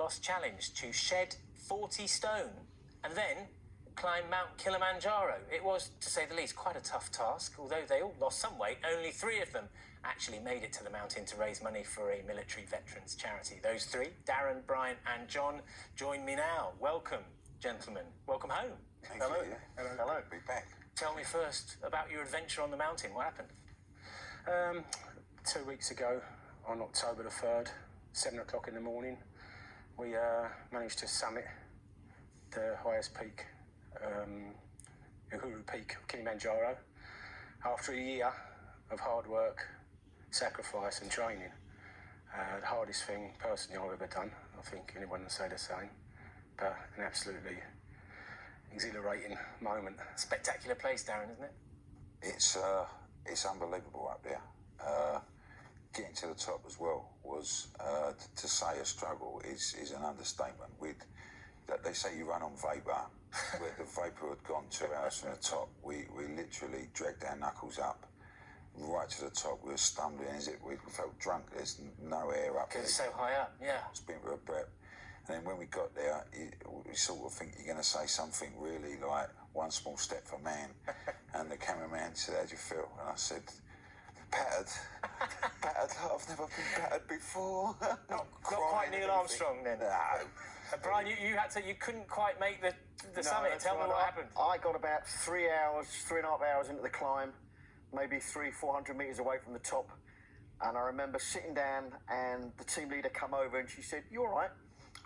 loss challenge to shed 40 stone and then climb Mount Kilimanjaro. It was, to say the least, quite a tough task. Although they all lost some weight, only 3 of them actually made it to the mountain to raise money for a military veterans charity. Those 3, Darren, Brian and John, join me now. Welcome, gentlemen. Welcome home. Thank Hello. you. Hello. Hello. Be back. Tell me first about your adventure on the mountain. What happened? 2 weeks ago, on October the 3rd, 7 o'clock in the morning, we managed to summit the highest peak, Uhuru Peak of Kilimanjaro, after a year of hard work, sacrifice and training. The hardest thing personally I've ever done. I think anyone will say the same, but an absolutely exhilarating moment. Spectacular place, Darren, isn't it? It's unbelievable up there. Getting to the top as well was, to say a struggle is an understatement. They say you run on vapour. Where the vapour had gone 2 hours from the top, we literally dragged our knuckles up right to the top. We were stumbling as if we felt drunk. There's no air up there. Because it's so high up, yeah. Spin for a breath. And then when we got there, you sort of think you're going to say something really like one small step for man. And the cameraman said, "How'd you feel?" And I said, "Battered. Battered. I've never been battered before." Not quite Neil Armstrong then. No. Brian, you couldn't quite make the summit. Tell me what happened. I got about 3 hours, 3.5 hours into the climb, maybe 300-400 metres away from the top. And I remember sitting down and the team leader come over and she said, "You all right?"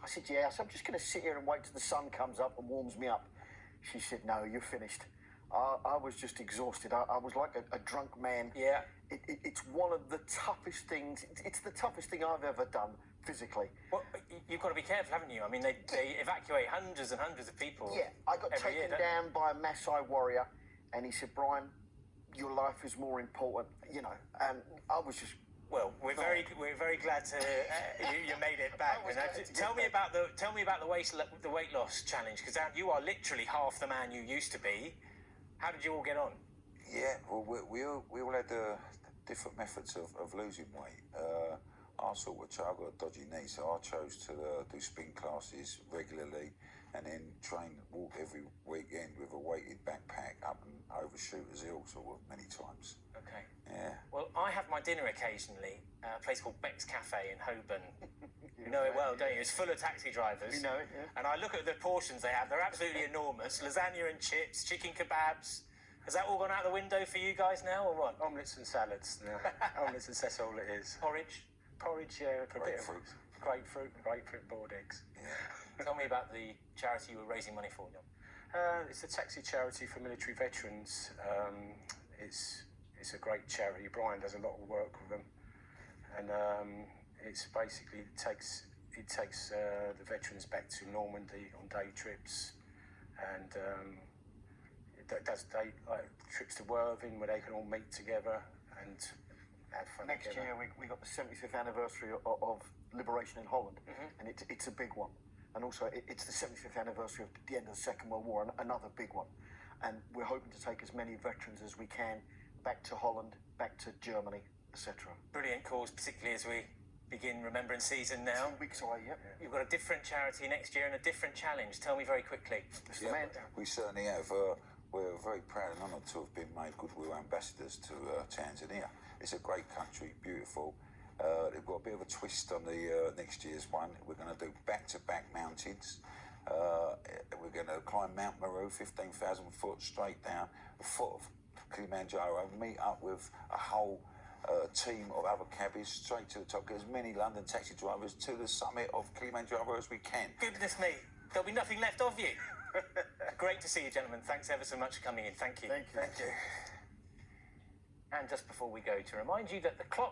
I said, "Yeah." So I'm just going to sit here and wait till the sun comes up and warms me up. She said, "No, you're finished." I was just exhausted. I was like a drunk man. Yeah. It's one of the toughest things. It's the toughest thing I've ever done physically. Well, you've got to be careful, haven't you? I mean, they evacuate hundreds and hundreds of people. Yeah, I got taken down by a Maasai warrior, and he said, "Brian, your life is more important," you know. And I was just. Well, we're very glad to you made it back. Tell me about the weight loss challenge, because you are literally half the man you used to be. How did you all get on? Yeah, well, we all had different methods of losing weight. I I've got a dodgy knee, so I chose to do spin classes regularly and then walk every weekend with a weighted backpack up and overshoot a hill sort of many times. Okay. Yeah. Well, I have my dinner occasionally at a place called Beck's Cafe in Holborn. You know it well, don't you? It's full of taxi drivers. You know it, yeah. And I look at the portions they have. They're absolutely enormous. Lasagna and chips, chicken kebabs. Has that all gone out the window for you guys now, or what? Omelettes and salads. No. Omelettes and that's all it is. Porridge? Porridge, yeah. For a bit of Grapefruit. grapefruit, boiled eggs. Yeah. Tell me about the charity you were raising money for, John. It's a taxi charity for military veterans. It's a great charity. Brian does a lot of work with them, and it's basically it takes the veterans back to Normandy on day trips, and it does trips to Worthing where they can all meet together and have fun. Next year we got the 75th anniversary of liberation in Holland, and it's a big one. And also it's the 75th anniversary of the end of the Second World War, another big one. And we're hoping to take as many veterans as we can back to Holland, back to Germany, etc. Brilliant cause, particularly as we begin Remembrance season now. 2 weeks away, yep. You've got a different charity next year and a different challenge. Tell me very quickly. Yeah, we certainly have. We're very proud and honoured to have been made Goodwill Ambassadors to Tanzania. It's a great country, beautiful. They've got a bit of a twist on the next year's one. We're going to do back-to-back mountains. We're going to climb Mount Meru, 15,000 foot straight down, the foot of Kilimanjaro, meet up with a whole team of other cabbies straight to the top, get as many London taxi drivers to the summit of Kilimanjaro as we can. Goodness me, there'll be nothing left of you. Great to see you, gentlemen. Thanks ever so much for coming in. Thank you. Thank you. And just before we go, to remind you that the clock's